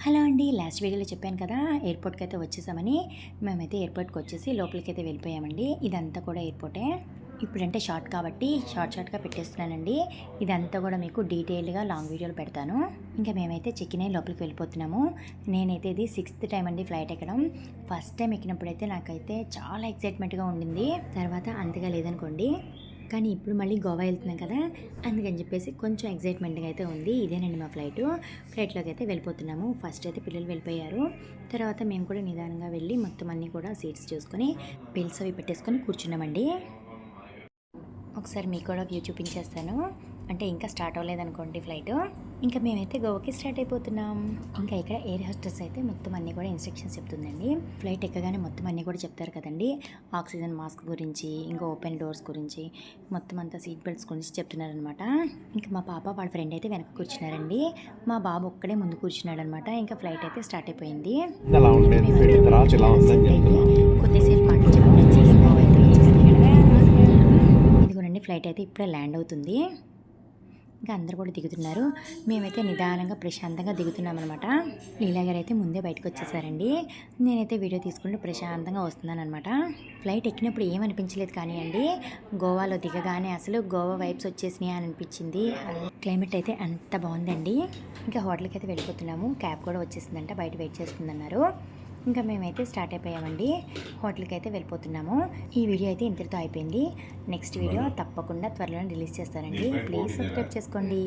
Hello అండి, last వీడియోలో చెప్పాను కదా ఎయిర్పోర్ట్కి అయితే వచ్చేసామని. మేమైతే ఎయిర్పోర్ట్కి వచ్చేసి లోపలికి అయితే వెళ్ళిపోయామండి. ఇదంతా కూడా ఎయిర్పోర్టే. ఇప్పుడంటే షార్ట్ కాబట్టి షార్ట్గా పెట్టేస్తున్నానండి. ఇదంతా కూడా మీకు డీటెయిల్గా లాంగ్ వీడియోలు పెడతాను. ఇంకా మేమైతే చెక్ ఇన్ అయ్యి లోపలికి వెళ్ళిపోతున్నాము. నేనైతే ఇది 6th టైం అండి ఫ్లైట్ ఎక్కడం. ఫస్ట్ టైం ఎక్కినప్పుడైతే నాకైతే చాలా ఎక్సైట్మెంట్గా ఉండింది. తర్వాత అంతగా లేదనుకోండి. కానీ ఇప్పుడు మళ్ళీ గోవా వెళ్తున్నాం కదా, అందుకని చెప్పేసి కొంచెం ఎగ్జైట్మెంట్గా అయితే ఉంది. ఇదేనండి మా ఫ్లైట్లోకి అయితే వెళ్ళిపోతున్నాము. ఫస్ట్ అయితే పిల్లలు వెళ్ళిపోయారు. తర్వాత మేము కూడా నిదానంగా వెళ్ళి మొత్తం అన్నీ కూడా సీట్స్ చూసుకొని బిల్స్ అవి పెట్టేసుకొని కూర్చున్నామండి. ఒకసారి మీకు కూడా వ్యూ చూపించేస్తాను. అంటే ఇంకా స్టార్ట్ అవ్వలేదనుకోండి ఫ్లైట్. ఇంకా మేమైతే గోవాకి స్టార్ట్ అయిపోతున్నాం. ఇంకా ఇక్కడ ఎయిర్ హోస్టెస్ అయితే మొత్తం అన్నీ కూడా ఇన్స్ట్రక్షన్స్ చెప్తుందండి. ఫ్లైట్ ఎక్కగానే మొత్తం అన్నీ కూడా చెప్తారు కదండి. ఆక్సిజన్ మాస్క్ గురించి, ఇంకా ఓపెన్ డోర్స్ గురించి, మొత్తం అంతా సీట్ బెల్ట్స్ గురించి చెప్తున్నారనమాట. ఇంకా మా పాప వాళ్ళ ఫ్రెండ్ అయితే వెనక కూర్చున్నారండి. మా బాబు ఒక్కడే ముందు కూర్చున్నాడు అనమాట. ఇంకా ఫ్లైట్ అయితే స్టార్ట్ అయిపోయింది. కొద్దిసేపు మాటలు చెప్పి ఇదిగోనండి ఫ్లైట్ అయితే ఇప్పుడే ల్యాండ్ అవుతుంది. ఇంకా అందరు కూడా దిగుతున్నారు. మేమైతే నిదానంగా ప్రశాంతంగా దిగుతున్నామన్నమాట. లీలా గారు అయితే ముందే బయటకు వచ్చేసారండి. నేనైతే వీడియో తీసుకుంటూ ప్రశాంతంగా వస్తున్నాను అనమాట. ఫ్లైట్ ఎక్కినప్పుడు ఏమనిపించలేదు కానీ అండి, గోవాలో దిగగానే అసలు గోవా వైబ్స్ వచ్చేసినాయి అని అనిపించింది. క్లైమేట్ అయితే అంత బాగుందండి. ఇంకా హోటల్కి అయితే వెళ్ళిపోతున్నాము. క్యాబ్ కూడా వచ్చేసిందంట, బయట వెయిట్ చేస్తుందన్నారు. ఇంకా మేమైతే స్టార్ట్ అయిపోయామండి. హోటల్కి అయితే వెళ్ళిపోతున్నాము. ఈ వీడియో అయితే ఇంతటితో అయిపోయింది. నెక్స్ట్ వీడియో తప్పకుండా త్వరలో రిలీజ్ చేస్తానండి. ప్లీజ్ సబ్స్క్రైబ్ చేసుకోండి.